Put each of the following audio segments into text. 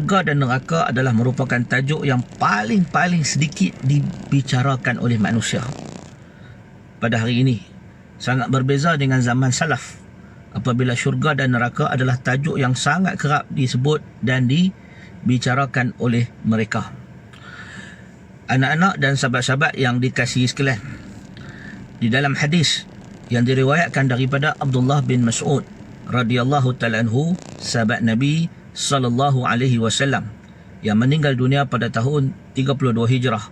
syurga dan neraka adalah merupakan tajuk yang paling sedikit dibicarakan oleh manusia pada hari ini. Sangat berbeza dengan zaman salaf, apabila syurga dan neraka adalah tajuk yang sangat kerap disebut dan dibicarakan oleh mereka. Anak-anak dan sahabat-sahabat yang dikasihi sekalian, di dalam hadis yang diriwayatkan daripada Abdullah bin Mas'ud radhiyallahu ta'ala anhu, sahabat Nabi sallallahu alaihi wasallam yang meninggal dunia pada tahun 32 Hijrah,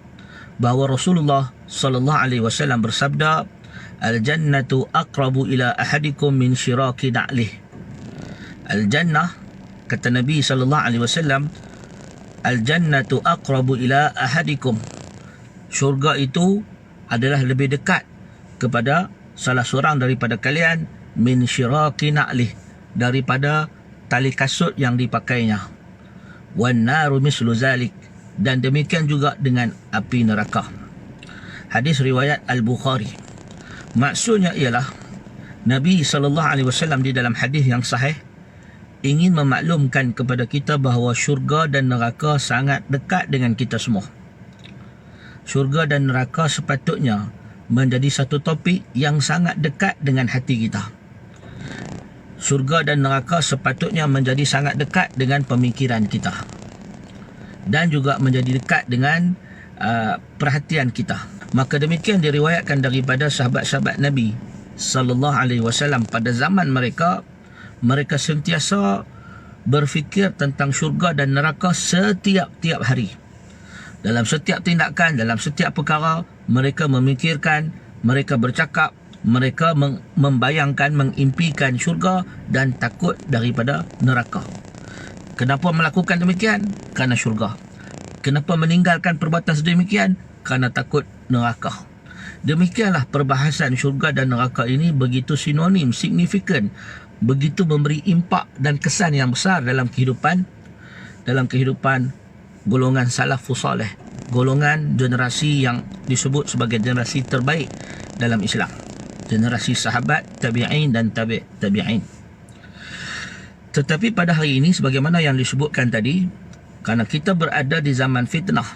bahawa Rasulullah sallallahu alaihi wasallam bersabda, "Al-jannatu aqrabu ila ahadikum min syiraki na'lih." Al-jannah, kata Nabi sallallahu alaihi wasallam, "Al-jannatu aqrabu ila ahadikum." Syurga itu adalah lebih dekat kepada salah seorang daripada kalian min syiraki na'lih, daripada tali kasut yang dipakainya. Wan naru mislu zalik, dan demikian juga dengan api neraka. Hadis riwayat Al-Bukhari. Maksudnya ialah Nabi SAW di dalam hadis yang sahih ingin memaklumkan kepada kita bahawa syurga dan neraka sangat dekat dengan kita semua. Syurga dan neraka sepatutnya menjadi satu topik yang sangat dekat dengan hati kita. Syurga dan neraka sepatutnya menjadi sangat dekat dengan pemikiran kita, dan juga menjadi dekat dengan perhatian kita. Maka demikian diriwayatkan daripada sahabat-sahabat Nabi sallallahu alaihi wasallam pada zaman mereka sentiasa berfikir tentang syurga dan neraka setiap hari. Dalam setiap tindakan, dalam setiap perkara, mereka memikirkan, mereka bercakap, mereka membayangkan, mengimpikan syurga dan takut daripada neraka. Kenapa melakukan demikian? Kerana syurga. Kenapa meninggalkan perbuatan sedemikian? Kerana takut neraka. Demikianlah perbahasan syurga dan neraka ini begitu sinonim, signifikan, begitu memberi impak dan kesan yang besar dalam kehidupan golongan salafus salih, golongan generasi yang disebut sebagai generasi terbaik dalam Islam, generasi sahabat, tabi'in dan tabi'in. Tetapi pada hari ini, sebagaimana yang disebutkan tadi, kerana kita berada di zaman fitnah,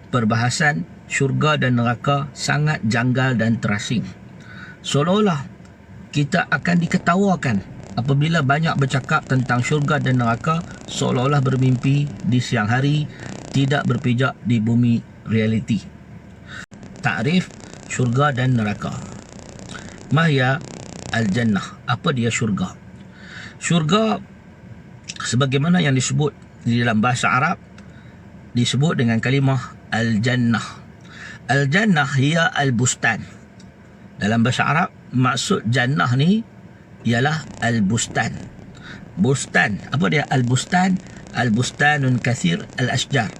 perbahasan syurga dan neraka sangat janggal dan terasing. Seolah-olah kita akan diketawakan apabila banyak bercakap tentang syurga dan neraka, seolah-olah bermimpi di siang hari, tidak berpijak di bumi realiti. Takrif syurga dan neraka. Mahya al-jannah. Apa dia syurga? Syurga, sebagaimana yang disebut di dalam bahasa Arab, disebut dengan kalimah al-jannah. Al-jannah hiya al-bustan. Dalam bahasa Arab, maksud jannah ni ialah al-bustan. Bustan, apa dia al-bustan? Al-bustanun kathir al-ashjar.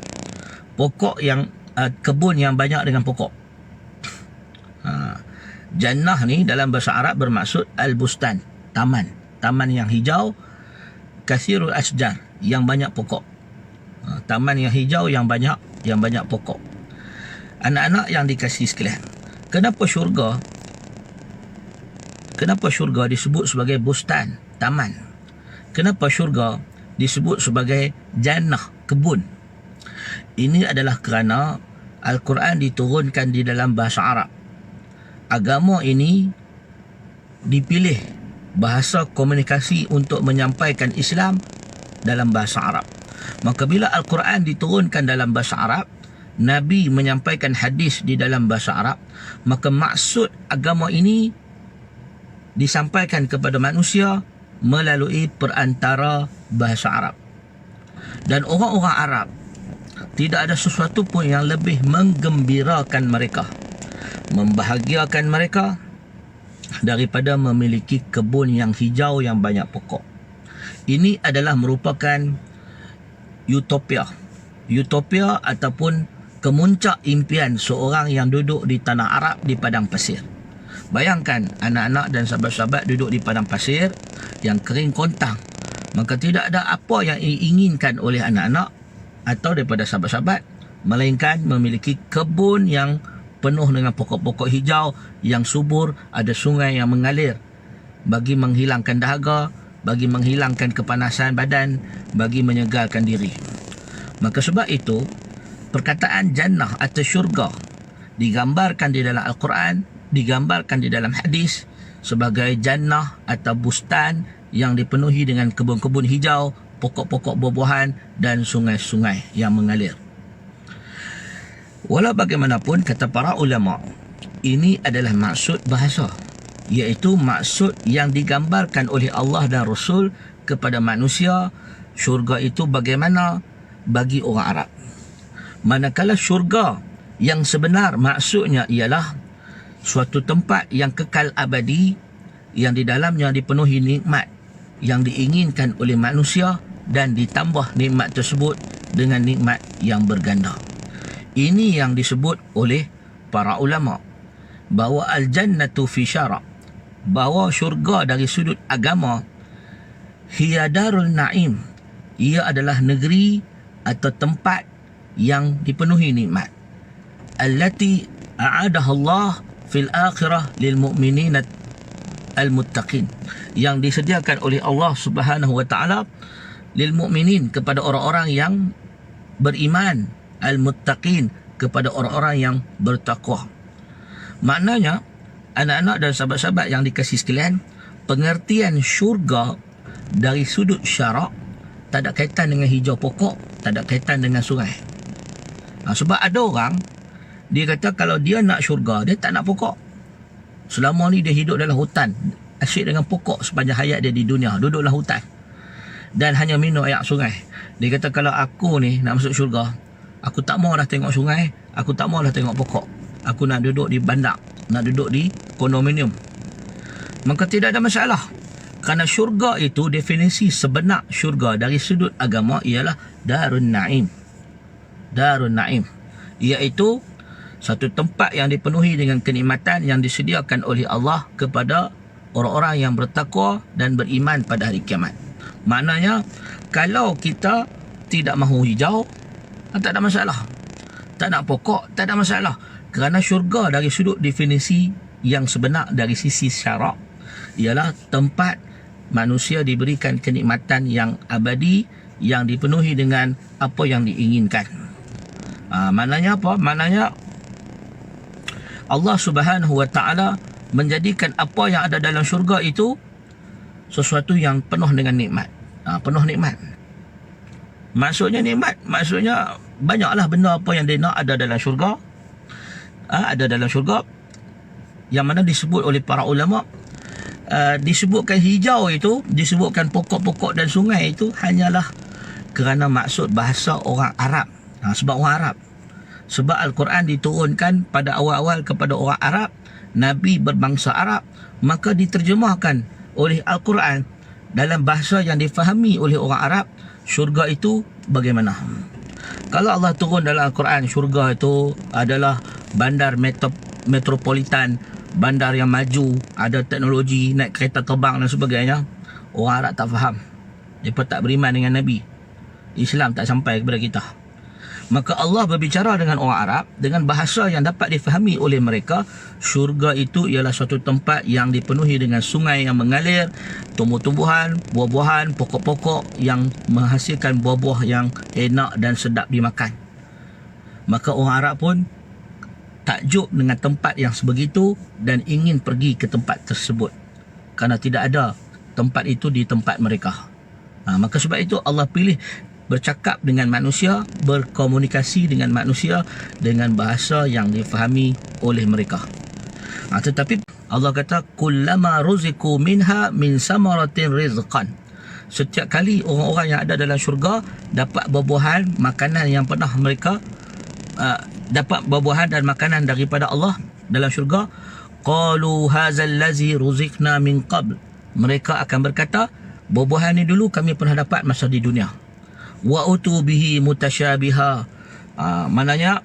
Pokok yang kebun yang banyak dengan pokok. Jannah ni dalam bahasa Arab bermaksud al-bustan, taman. Taman yang hijau, kathirul ashjar, yang banyak pokok. Taman yang hijau yang banyak pokok. Anak-anak yang dikasihi sekalian, kenapa syurga disebut sebagai bustan, taman? Kenapa syurga disebut sebagai jannah, kebun? Ini adalah kerana Al-Quran diturunkan di dalam bahasa Arab. Agama ini dipilih bahasa komunikasi untuk menyampaikan Islam dalam bahasa Arab. Maka bila Al-Quran diturunkan dalam bahasa Arab, Nabi menyampaikan hadis di dalam bahasa Arab, maka maksud agama ini disampaikan kepada manusia melalui perantara bahasa Arab. Dan orang-orang Arab, tidak ada sesuatu pun yang lebih menggembirakan mereka, membahagiakan mereka, daripada memiliki kebun yang hijau yang banyak pokok. Ini adalah merupakan utopia ataupun kemuncak impian seorang yang duduk di tanah Arab di padang pasir. Bayangkan anak-anak dan sahabat-sahabat duduk di padang pasir yang kering kontang. Maka tidak ada apa yang diinginkan oleh anak-anak atau daripada sahabat-sahabat, melainkan memiliki kebun yang penuh dengan pokok-pokok hijau yang subur, ada sungai yang mengalir bagi menghilangkan dahaga, bagi menghilangkan kepanasan badan, bagi menyegarkan diri. Maka sebab itu, perkataan jannah atau syurga digambarkan di dalam Al-Quran, digambarkan di dalam hadis sebagai jannah atau bustan yang dipenuhi dengan kebun-kebun hijau, pokok-pokok buah-buahan dan sungai-sungai yang mengalir. Walau bagaimanapun, kata para ulama, ini adalah maksud bahasa, iaitu maksud yang digambarkan oleh Allah dan Rasul kepada manusia. Syurga itu bagaimana bagi orang Arab. Manakala syurga yang sebenar maksudnya ialah suatu tempat yang kekal abadi, yang di dalamnya dipenuhi nikmat yang diinginkan oleh manusia dan ditambah nikmat tersebut dengan nikmat yang berganda. Ini yang disebut oleh para ulama bahawa al-jannatu fi syara', bahawa syurga dari sudut agama, hiya darul na'im, ia adalah negeri atau tempat yang dipenuhi nikmat, allati a'adaha Allah fil akhirah lil mu'minin al-muttaqin, yang disediakan oleh Allah Subhanahu wa taala lil mu'minin, kepada orang-orang yang beriman, al-muttaqin, kepada orang-orang yang bertakwa. Maknanya, anak-anak dan sahabat-sahabat yang dikasihi sekalian, pengertian syurga dari sudut syarak tak ada kaitan dengan hijau pokok, tak ada kaitan dengan sungai. Sebab ada orang, dia kata kalau dia nak syurga, dia tak nak pokok. Selama ni dia hidup dalam hutan, asyik dengan pokok sepanjang hayat dia di dunia, duduklah hutan dan hanya minum air sungai. Dia kata kalau aku ni nak masuk syurga, aku tak mau dah tengok sungai, aku tak mau dah tengok pokok, aku nak duduk di bandar, nak duduk di kondominium. Maka tidak ada masalah, kerana syurga itu, definisi sebenar syurga dari sudut agama ialah darun na'im. Darun na'im, iaitu satu tempat yang dipenuhi dengan kenikmatan yang disediakan oleh Allah kepada orang-orang yang bertakwa dan beriman pada hari kiamat. Maknanya, kalau kita tidak mahu hijau, tak ada masalah. Tak nak pokok, tak ada masalah. Kerana syurga dari sudut definisi yang sebenar dari sisi syarak ialah tempat manusia diberikan kenikmatan yang abadi, yang dipenuhi dengan apa yang diinginkan. Maknanya apa? Maknanya Allah Subhanahu wa taala menjadikan apa yang ada dalam syurga itu sesuatu yang penuh dengan nikmat. Penuh nikmat. Maksudnya nikmat, maksudnya banyaklah benda apa yang dia nak ada dalam syurga. Ada dalam syurga, yang mana disebut oleh para ulama, disebutkan hijau itu, disebutkan pokok-pokok dan sungai itu hanyalah kerana maksud bahasa orang Arab. Sebab orang Arab, sebab Al-Quran diturunkan pada awal-awal kepada orang Arab, Nabi berbangsa Arab, maka diterjemahkan oleh Al-Quran dalam bahasa yang difahami oleh orang Arab. Syurga itu bagaimana? Kalau Allah turun dalam Al-Quran, syurga itu adalah bandar metropolitan, bandar yang maju, ada teknologi, naik kereta terbang dan sebagainya, orang Arab tak faham. Mereka tak beriman dengan Nabi. Islam tak sampai kepada kita. Maka Allah berbicara dengan orang Arab dengan bahasa yang dapat difahami oleh mereka. Syurga itu ialah suatu tempat yang dipenuhi dengan sungai yang mengalir, tumbuh-tumbuhan, buah-buahan, pokok-pokok yang menghasilkan buah-buah yang enak dan sedap dimakan. Maka orang Arab pun takjub dengan tempat yang sebegitu dan ingin pergi ke tempat tersebut, kerana tidak ada tempat itu di tempat mereka. Maka sebab itu Allah pilih bercakap dengan manusia, berkomunikasi dengan manusia dengan bahasa yang difahami oleh mereka. Tetapi Allah kata kullama ruziku minha min samaratin rizqan. Setiap kali orang-orang yang ada dalam syurga dapat buah-buahan, makanan yang pernah mereka dapat buah-buahan dan makanan daripada Allah dalam syurga, qalu hadzal ladzi ruziqna min qabl. Mereka akan berkata, buah-buahan ni dulu kami pernah dapat masa di dunia. Wa utu bihi mutasyabiha. Maknanya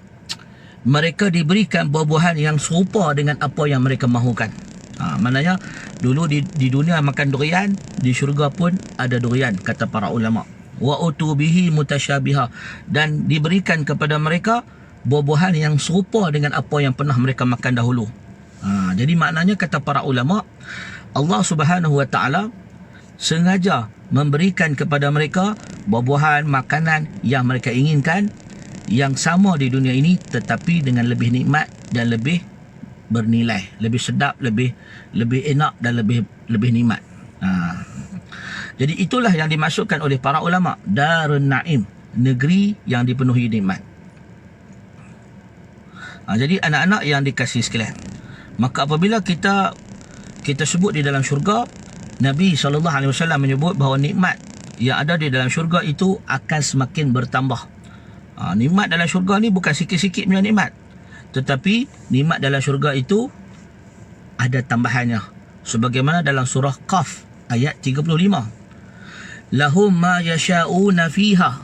mereka diberikan buah-buahan yang serupa dengan apa yang mereka mahukan. Maknanya dulu di dunia makan durian, di syurga pun ada durian, kata para ulama. Wa utu bihi mutasyabiha, dan diberikan kepada mereka buah-buahan yang serupa dengan apa yang pernah mereka makan dahulu. Jadi maknanya, kata para ulama, Allah Subhanahu wa taala sengaja memberikan kepada mereka buah-buahan, makanan yang mereka inginkan, yang sama di dunia ini tetapi dengan lebih nikmat dan lebih bernilai, lebih sedap, lebih enak dan lebih nikmat. Jadi itulah yang dimaksudkan oleh para ulama, Darun Naim, negeri yang dipenuhi nikmat. Jadi anak-anak yang dikasihi sekalian, maka apabila kita sebut di dalam syurga, Nabi SAW menyebut bahawa nikmat yang ada di dalam syurga itu akan semakin bertambah. Nikmat dalam syurga ni bukan sikit-sikit punya nikmat, tetapi nikmat dalam syurga itu ada tambahannya, sebagaimana dalam surah Qaf ayat 35. Lahum ma yasha'una fiha,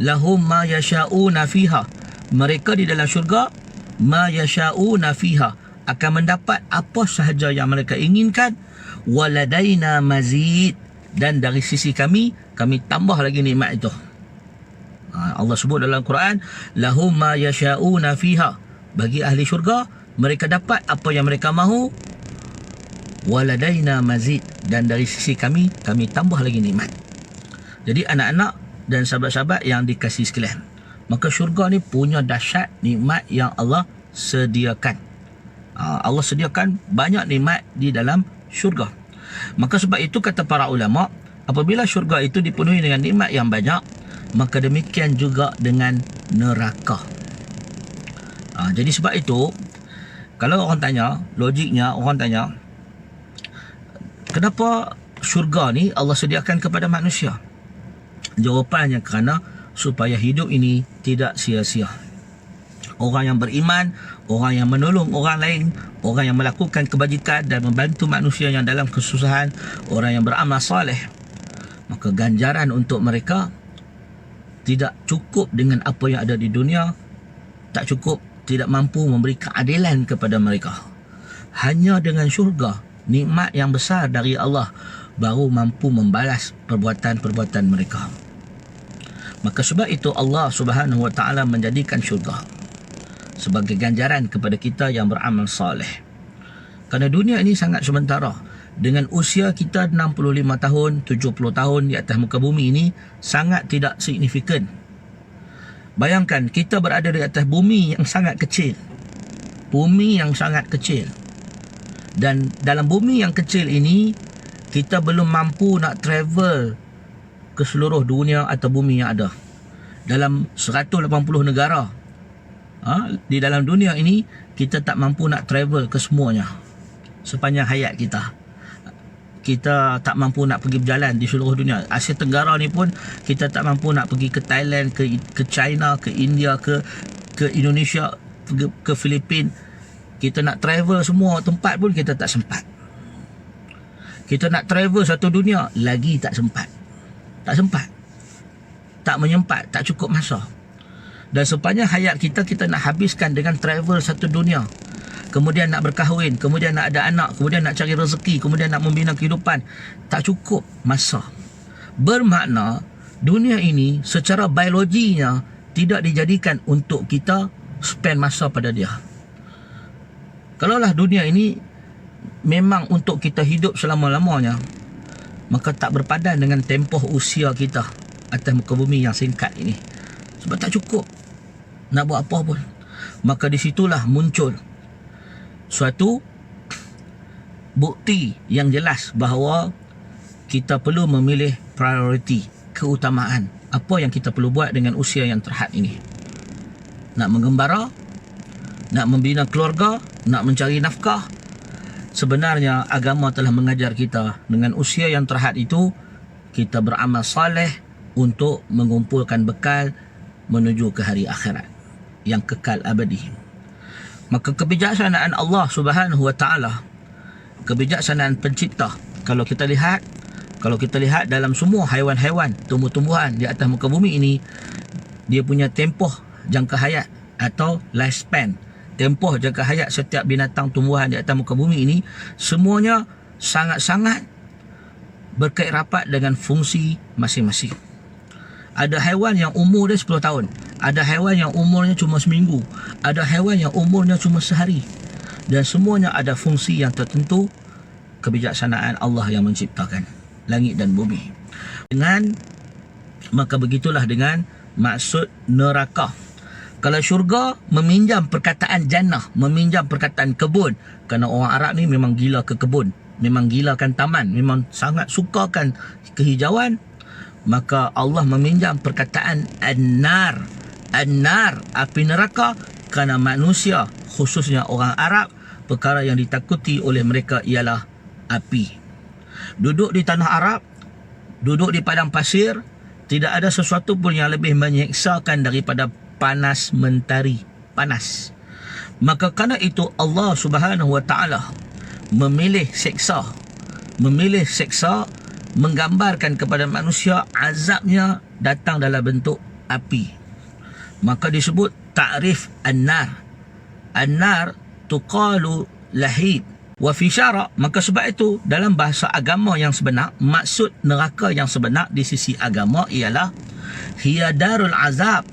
lahum ma yasha'una fiha, mereka di dalam syurga, ma yasha'una fiha, akan mendapat apa sahaja yang mereka inginkan, waladaina mazid, dan dari sisi kami tambah lagi nikmat itu. Allah sebut dalam Quran, lahum ma yasha'una fiha, bagi ahli syurga mereka dapat apa yang mereka mahu, waladaina mazid, dan dari sisi kami tambah lagi nikmat. Jadi anak-anak dan sahabat-sahabat yang dikasihi sekalian, maka syurga ni punya dahsyat nikmat yang Allah sediakan. Allah sediakan banyak nikmat di dalam syurga. Maka sebab itu kata para ulama, apabila syurga itu dipenuhi dengan nikmat yang banyak, maka demikian juga dengan neraka. Jadi sebab itu, kalau orang tanya, logiknya orang tanya, kenapa syurga ni Allah sediakan kepada manusia? Jawapannya kerana supaya hidup ini tidak sia-sia. Orang yang beriman, orang yang menolong orang lain, orang yang melakukan kebajikan dan membantu manusia yang dalam kesusahan, orang yang beramal soleh, maka ganjaran untuk mereka tidak cukup dengan apa yang ada di dunia, tak cukup, tidak mampu memberi keadilan kepada mereka. Hanya dengan syurga, nikmat yang besar dari Allah, baru mampu membalas perbuatan-perbuatan mereka. Maka sebab itu Allah Subhanahu Wa Taala menjadikan syurga sebagai ganjaran kepada kita yang beramal soleh. Kerana dunia ini sangat sementara. Dengan usia kita 65 tahun, 70 tahun di atas muka bumi ini sangat tidak signifikan. Bayangkan kita berada di atas bumi yang sangat kecil. Bumi yang sangat kecil. Dan dalam bumi yang kecil ini, kita belum mampu nak travel ke seluruh dunia atau bumi yang ada. Dalam 180 negara di dalam dunia ini, kita tak mampu nak travel ke semuanya sepanjang hayat kita. Kita tak mampu nak pergi berjalan di seluruh dunia. Asia Tenggara ni pun kita tak mampu nak pergi ke Thailand, ke China, ke India, ke Indonesia, ke Filipina. Kita nak travel semua tempat pun kita tak sempat. Kita nak travel satu dunia lagi tak sempat. Tak sempat. Tak menyempat, tak cukup masa. Dan sepanjang hayat kita nak habiskan dengan travel satu dunia. Kemudian nak berkahwin, kemudian nak ada anak, kemudian nak cari rezeki, kemudian nak membina kehidupan. Tak cukup masa. Bermakna dunia ini secara biologinya tidak dijadikan untuk kita spend masa pada dia. Kalaulah dunia ini memang untuk kita hidup selama-lamanya, maka tak berpadan dengan tempoh usia kita atas muka bumi yang singkat ini. Sebab tak cukup nak buat apa pun. Maka disitulah muncul suatu bukti yang jelas bahawa kita perlu memilih prioriti, keutamaan. Apa yang kita perlu buat dengan usia yang terhad ini? Nak mengembara, nak membina keluarga, nak mencari nafkah. Sebenarnya agama telah mengajar kita dengan usia yang terhad itu, kita beramal saleh untuk mengumpulkan bekal menuju ke hari akhirat yang kekal abadi. Maka kebijaksanaan Allah Subhanahu Wa Taala, kebijaksanaan pencipta, kalau kita lihat dalam semua haiwan-haiwan, tumbuh-tumbuhan di atas muka bumi ini, dia punya tempoh jangka hayat atau lifespan, tempoh jangka hayat setiap binatang tumbuhan di atas muka bumi ini, semuanya sangat-sangat berkait rapat dengan fungsi masing-masing. Ada haiwan yang umur dia 10 tahun, ada haiwan yang umurnya cuma seminggu, ada haiwan yang umurnya cuma sehari, dan semuanya ada fungsi yang tertentu. Kebijaksanaan Allah yang menciptakan langit dan bumi. Dengan maka begitulah dengan maksud neraka. Kalau syurga meminjam perkataan jannah, meminjam perkataan kebun, kerana orang Arab ni memang gila ke kebun, memang gilakan taman, memang sangat sukakan kehijauan, maka Allah meminjam perkataan an-nar. An-nar, api neraka, kerana manusia, khususnya orang Arab, perkara yang ditakuti oleh mereka ialah api. Duduk di tanah Arab, duduk di padang pasir, tidak ada sesuatu pun yang lebih menyeksakan daripada panas mentari, panas. Maka kerana itu Allah Subhanahu Wa Taala memilih seksa menggambarkan kepada manusia azabnya datang dalam bentuk api. Maka disebut ta'rif an-nar. An-nar tuqalu lahib wa fi syara'. Maka sebab itu dalam bahasa agama yang sebenar, maksud neraka yang sebenar di sisi agama ialah hiya darul azab.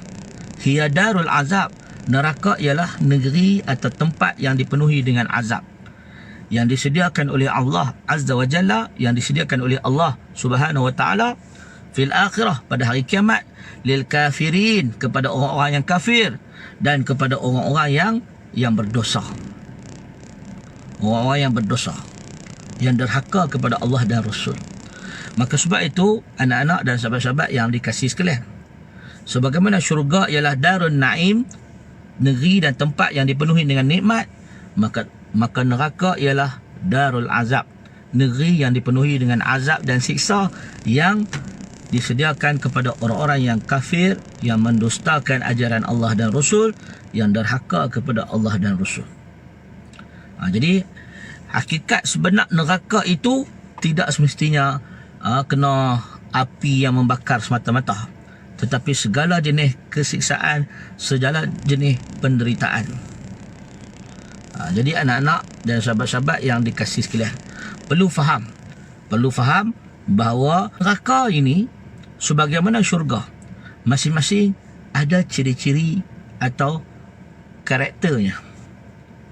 Hiya darul azab. Neraka ialah negeri atau tempat yang dipenuhi dengan azab, yang disediakan oleh Allah Azza wa Jalla, yang disediakan oleh Allah Subhanahu wa Ta'ala fil akhirah, pada hari kiamat, lil kafirin, kepada orang-orang yang kafir, dan kepada orang-orang yang berdosa. Orang-orang yang berdosa, yang derhaka kepada Allah dan Rasul. Maka sebab itu, anak-anak dan sahabat-sahabat yang dikasihi sekalian, sebagaimana syurga ialah darun naim, negeri dan tempat yang dipenuhi dengan nikmat, maka neraka ialah darul azab, negeri yang dipenuhi dengan azab dan siksa yang disediakan kepada orang-orang yang kafir, yang mendustakan ajaran Allah dan Rasul, yang derhaka kepada Allah dan Rasul. Jadi hakikat sebenar neraka itu tidak semestinya kena api yang membakar semata-mata, tetapi segala jenis kesiksaan, segala jenis penderitaan. Jadi anak-anak dan sahabat-sahabat yang dikasihi sekalian, perlu faham bahawa neraka ini sebagaimana syurga, masing-masing ada ciri-ciri atau karakternya.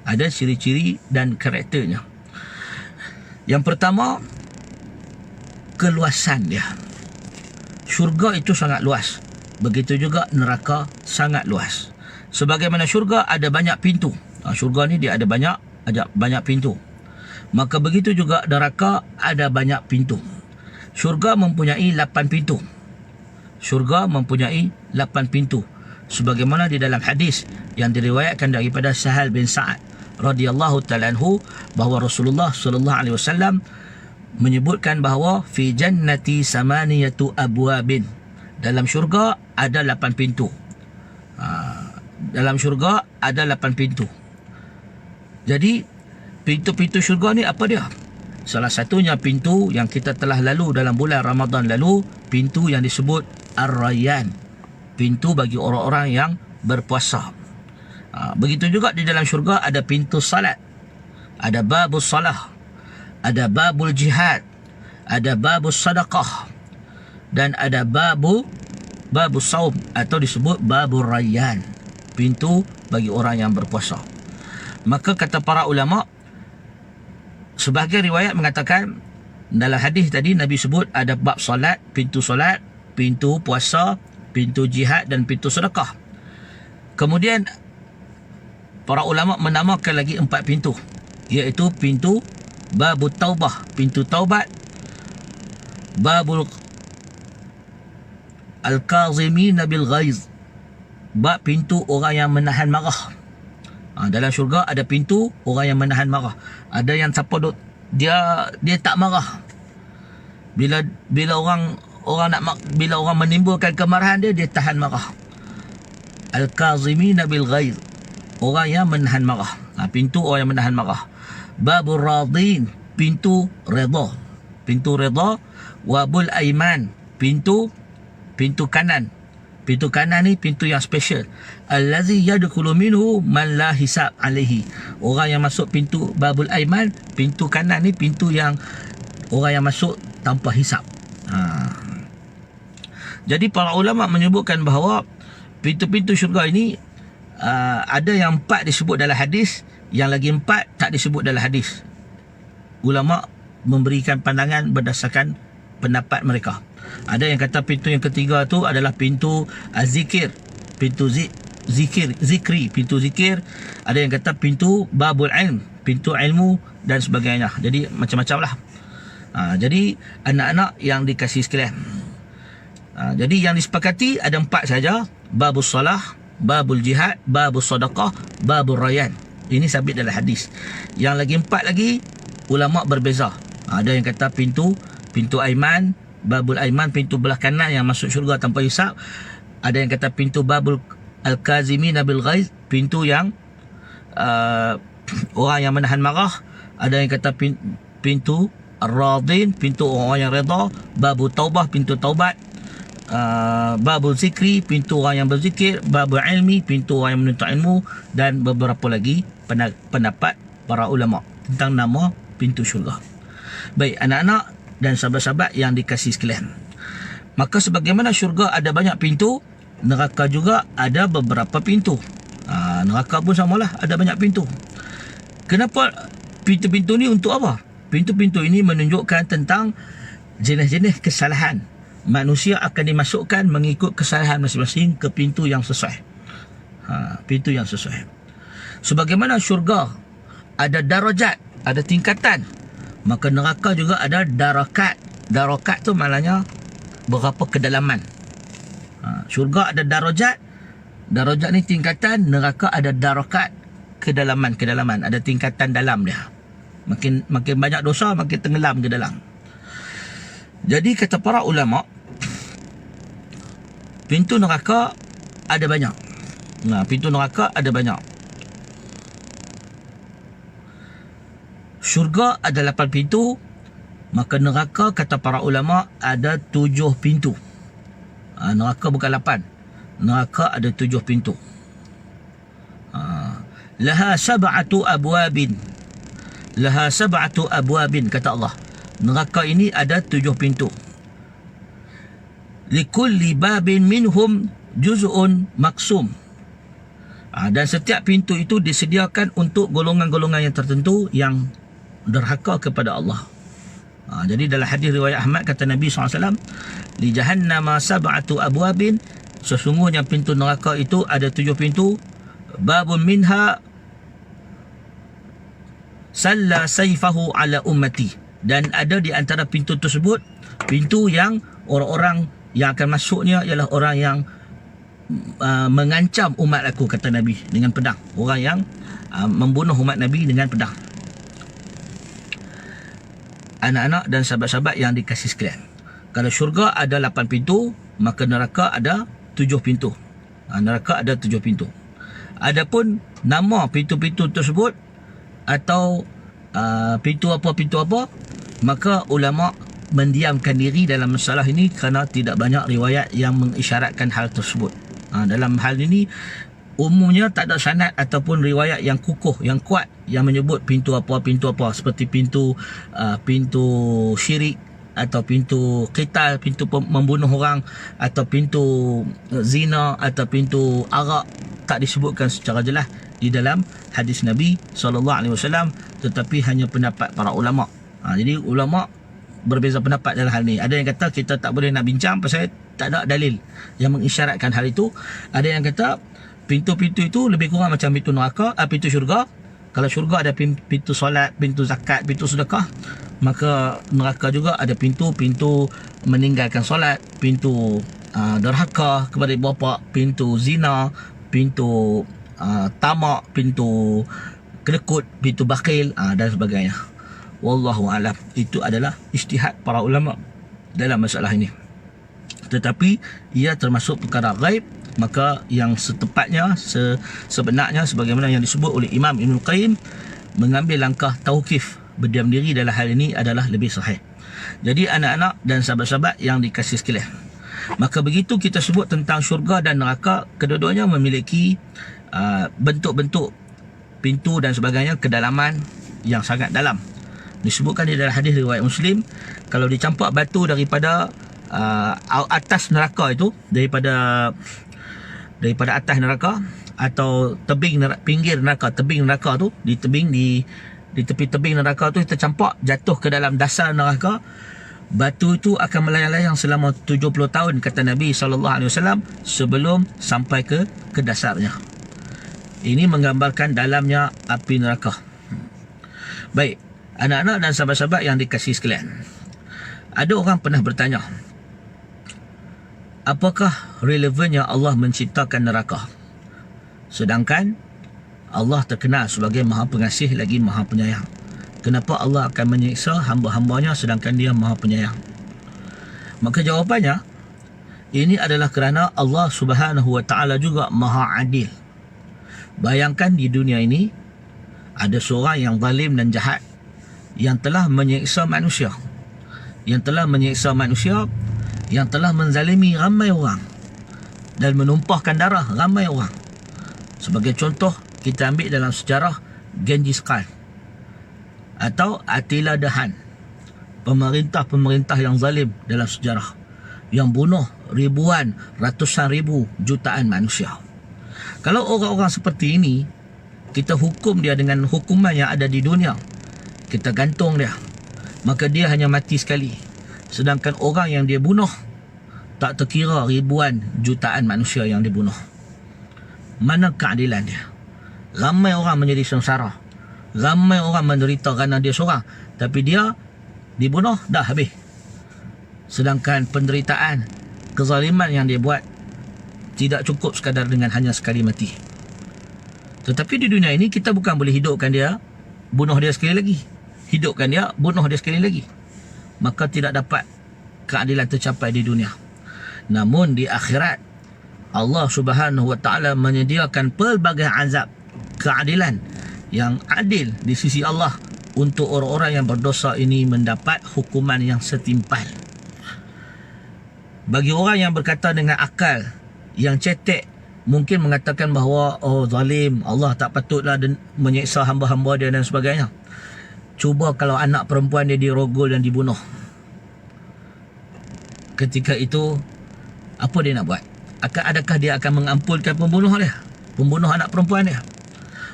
Ada ciri-ciri dan karakternya. Yang pertama, keluasan dia. Syurga itu sangat luas. Begitu juga neraka sangat luas. Sebagaimana syurga ada banyak pintu. Syurga ni dia ada banyak pintu. Maka begitu juga neraka ada banyak pintu. Syurga mempunyai 8 pintu. Syurga mempunyai 8 pintu. Sebagaimana di dalam hadis yang diriwayatkan daripada Sahal bin Sa'ad radhiyallahu ta'ala anhu, bahawa Rasulullah sallallahu alaihi wasallam menyebutkan bahawa fi jannati samaniyatu abwabin, dalam syurga ada 8 pintu. Dalam syurga ada 8 pintu. Jadi pintu-pintu syurga ni apa dia? Salah satunya pintu yang kita telah lalu dalam bulan Ramadan lalu, pintu yang disebut Ar-Rayyan, pintu bagi orang-orang yang berpuasa. Begitu juga di dalam syurga ada pintu salat, ada babus salah, ada babul jihad, ada babus sadaqah, dan ada babus saum atau disebut babur rayyan, pintu bagi orang yang berpuasa. Maka kata para ulama, sebahagian riwayat mengatakan dalam hadis tadi Nabi sebut ada bab salat, pintu puasa, pintu jihad dan pintu sedekah. Kemudian para ulama menamakan lagi 4 pintu, iaitu pintu babut taubah, pintu taubat, babul al-kazimin bil ghaiz, bab pintu orang yang menahan marah. Dalam syurga ada pintu orang yang menahan marah. Ada yang siapa duk dia tak marah. Bila orang menimbulkan kemarahan dia tahan marah. Al-kazimin bil ghaiz, orang yang menahan marah. Pintu orang yang menahan marah. Babur radin, pintu redha. Pintu redha. Wabul aiman, pintu kanan. Pintu kanan ni pintu yang special. Allazi yadkhulu minhu man la hisab alaihi. Orang yang masuk pintu babul aiman, pintu kanan ni pintu yang orang yang masuk tanpa hisab. Jadi para ulama menyebutkan bahawa pintu-pintu syurga ini ada yang 4 disebut dalam hadis, yang lagi 4 tak disebut dalam hadis. Ulama memberikan pandangan berdasarkan pendapat mereka. Ada yang kata pintu yang ketiga tu adalah pintu zikir, pintu zikri, pintu zikir. Ada yang kata pintu babul ilm, pintu ilmu dan sebagainya. Jadi macam-macam lah. Jadi anak-anak yang dikasih sekalian, jadi yang disepakati ada 4 saja: babul salah, babul jihad, babul sedekah, babul rayan. Ini sabit dalam hadis. Yang lagi 4 lagi ulama berbeza. Ada yang kata pintu aiman, babul aiman, pintu belah kanan yang masuk syurga tanpa hisab. Ada yang kata pintu babul al-kazimina bil ghaiz, pintu yang orang yang menahan marah. Ada yang kata pintu ar-radin, pintu orang yang redha. Babul taubah, pintu taubat. Babul zikri, pintu orang yang berzikir. Babul ilmi, pintu orang yang menuntut ilmu. Dan beberapa lagi pendapat para ulama tentang nama pintu syurga. Baik anak-anak dan sahabat-sahabat yang dikasihi sekalian, maka sebagaimana syurga ada banyak pintu, neraka juga ada beberapa pintu. Neraka pun samalah, ada banyak pintu. Kenapa pintu-pintu ni untuk apa? Pintu-pintu ini menunjukkan tentang jenis-jenis kesalahan. Manusia akan dimasukkan mengikut kesalahan masing-masing ke pintu yang sesuai. Pintu yang sesuai. Sebagaimana syurga ada darajat, ada tingkatan, maka neraka juga ada darakat. Darakat tu maknanya berapa kedalaman. Syurga ada darajat. Darajat ni tingkatan. Neraka ada darakat, kedalaman. Ada tingkatan dalam dia. Makin banyak dosa, makin tenggelam ke dalam. Jadi kata para ulama, pintu neraka ada banyak. Pintu neraka ada banyak. Syurga ada 8 pintu, maka neraka kata para ulama ada 7 pintu. Neraka bukan 8. Neraka ada 7 pintu. Laha sab'atu abwabin. Laha sab'atu abwabin, kata Allah. Neraka ini ada 7 pintu. Likulli babin minhum juz'un maksum. Dan setiap pintu itu disediakan untuk golongan-golongan yang tertentu yang derhaka kepada Allah. Jadi dalam hadis riwayat Ahmad kata Nabi SAW, li jahannama sab'atu abwabin, sesungguhnya pintu neraka itu ada 7 pintu. Babun minha salla sayfahu ala ummati, dan ada di antara pintu tersebut pintu yang orang-orang yang akan masuknya ialah orang yang mengancam umat aku, kata Nabi, dengan pedang. Orang yang membunuh umat Nabi dengan pedang. Anak-anak dan sahabat-sahabat yang dikasih sekalian, kalau syurga ada 8 pintu, maka neraka ada 7 pintu. Neraka ada 7 pintu. Adapun nama pintu-pintu tersebut atau pintu apa, maka ulama mendiamkan diri dalam masalah ini kerana tidak banyak riwayat yang mengisyaratkan hal tersebut. Dalam hal ini umumnya tak ada sanad ataupun riwayat yang kukuh, yang kuat yang menyebut pintu apa seperti pintu syirik atau pintu qital, pintu membunuh orang, atau pintu zina, atau pintu arak. Tak disebutkan secara jelas di dalam hadis Nabi SAW, tetapi hanya pendapat para ulama. Jadi ulama berbeza pendapat dalam hal ni. Ada yang kata kita tak boleh nak bincang pasal tak ada dalil yang mengisyaratkan hal itu. Ada yang kata pintu-pintu itu lebih kurang macam pintu neraka, pintu syurga. Kalau syurga ada pintu solat, pintu zakat, pintu sedekah, maka neraka juga ada pintu meninggalkan solat, pintu derhaka kepada ibu bapa, pintu zina, pintu tamak, pintu kelekut, pintu bakhil dan sebagainya. Wallahu a'lam. Itu adalah ijtihad para ulama dalam masalah ini. Tetapi ia termasuk perkara ghaib, maka yang setepatnya, sebenarnya sebagaimana yang disebut oleh Imam Ibn Qayyim, mengambil langkah tauqif, berdiam diri dalam hal ini adalah lebih sahih. Jadi anak-anak dan sahabat-sahabat yang dikasihi sekalian, maka begitu kita sebut tentang syurga dan neraka, kedua-duanya memiliki bentuk-bentuk pintu dan sebagainya, kedalaman yang sangat dalam. Disebutkan di dalam hadis riwayat Muslim, kalau dicampak batu daripada atas neraka itu, daripada atas neraka atau pinggir neraka, tebing neraka tu, di tepi tebing neraka tu kita campak jatuh ke dalam dasar neraka, batu itu akan melayang-layang selama 70 tahun, kata Nabi SAW, sebelum sampai ke dasarnya. Ini menggambarkan dalamnya api neraka. Baik, anak-anak dan sahabat-sahabat yang dikasihi sekalian, ada orang pernah bertanya, apakah relevannya Allah menciptakan neraka, sedangkan Allah terkenal sebagai Maha Pengasih lagi Maha Penyayang? Kenapa Allah akan menyiksa hamba-hambanya sedangkan dia Maha Penyayang? Maka jawapannya, ini adalah kerana Allah Subhanahu Wa Taala juga Maha Adil. Bayangkan di dunia ini ada seorang yang zalim dan jahat yang telah menyiksa manusia, yang telah menzalimi ramai orang dan menumpahkan darah ramai orang. Sebagai contoh, kita ambil dalam sejarah Genghis Khan atau Attila the Hun, pemerintah-pemerintah yang zalim dalam sejarah, yang bunuh ribuan, ratusan ribu, jutaan manusia. Kalau orang-orang seperti ini, kita hukum dia dengan hukuman yang ada di dunia, kita gantung dia, maka dia hanya mati sekali. Sedangkan orang yang dia bunuh, tak terkira ribuan, jutaan manusia yang dibunuh. Mana keadilan dia? Ramai orang menjadi sengsara, ramai orang menderita kerana dia seorang, tapi dia dibunuh, dah habis. Sedangkan penderitaan, kezaliman yang dia buat tidak cukup sekadar dengan hanya sekali mati. Tetapi di dunia ini kita bukan boleh hidupkan dia, bunuh dia sekali lagi, hidupkan dia, bunuh dia sekali lagi. Maka tidak dapat keadilan tercapai di dunia. Namun di akhirat, Allah Subhanahu Wa Taala menyediakan pelbagai azab, keadilan yang adil di sisi Allah untuk orang-orang yang berdosa ini mendapat hukuman yang setimpal. Bagi orang yang berkata dengan akal yang cetek, mungkin mengatakan bahawa zalim, Allah tak patutlah menyiksa hamba-hamba dia dan sebagainya. Cuba kalau anak perempuan dia dirogol dan dibunuh, ketika itu apa dia nak buat? Adakah dia akan mengampunkan pembunuh dia, pembunuh anak perempuan dia?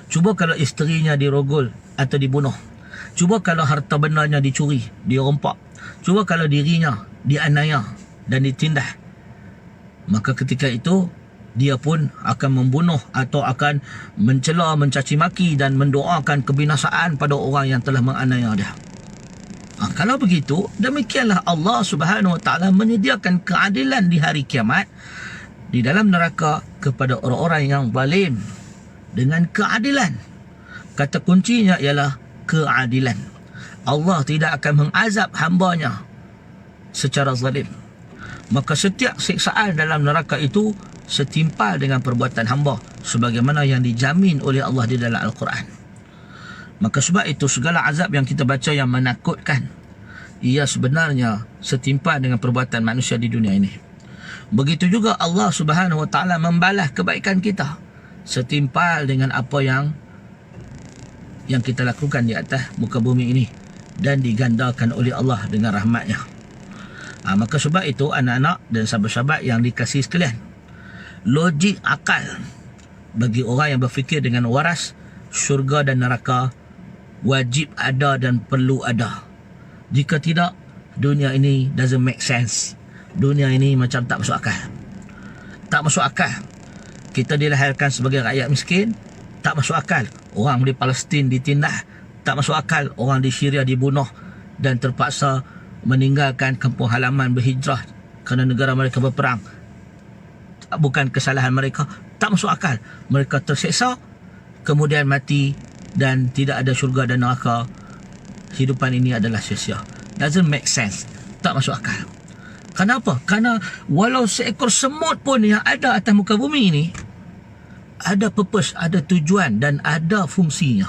Cuba kalau isterinya dirogol atau dibunuh. Cuba kalau harta bendanya dicuri, dirompak. Cuba kalau dirinya dianiaya dan ditindas. Maka ketika itu dia pun akan membunuh atau akan mencela, mencaci maki dan mendoakan kebinasaan pada orang yang telah menganiaya dia. Kalau begitu, demikianlah Allah Subhanahu Wa Taala menyediakan keadilan di hari kiamat di dalam neraka kepada orang-orang yang zalim dengan keadilan. Kata kuncinya ialah keadilan. Allah tidak akan mengazab hambanya secara zalim. Maka setiap siksaan dalam neraka itu setimpal dengan perbuatan hamba, sebagaimana yang dijamin oleh Allah di dalam Al-Quran. Maka sebab itu segala azab yang kita baca yang menakutkan, ia sebenarnya setimpal dengan perbuatan manusia di dunia ini. Begitu juga Allah Subhanahu Wa Taala membalas kebaikan kita setimpal dengan apa yang kita lakukan di atas muka bumi ini, dan digandakan oleh Allah dengan rahmatnya. Maka sebab itu anak-anak dan sahabat-sahabat yang dikasihi sekalian, logik akal bagi orang yang berfikir dengan waras, syurga dan neraka wajib ada dan perlu ada. Jika tidak, dunia ini doesn't make sense. Dunia ini macam tak masuk akal. Tak masuk akal. Kita dilahirkan sebagai rakyat miskin, tak masuk akal. Orang di Palestin ditindas, tak masuk akal. Orang di Syria dibunuh dan terpaksa meninggalkan kampung halaman, berhijrah kerana negara mereka berperang. Bukan kesalahan mereka, tak masuk akal. Mereka terseksa, kemudian mati, dan tidak ada syurga dan neraka. Hidupan ini adalah sia-sia. Doesn't make sense. Tak masuk akal. Kenapa? Kerana walau seekor semut pun yang ada atas muka bumi ini ada purpose, ada tujuan dan ada fungsinya.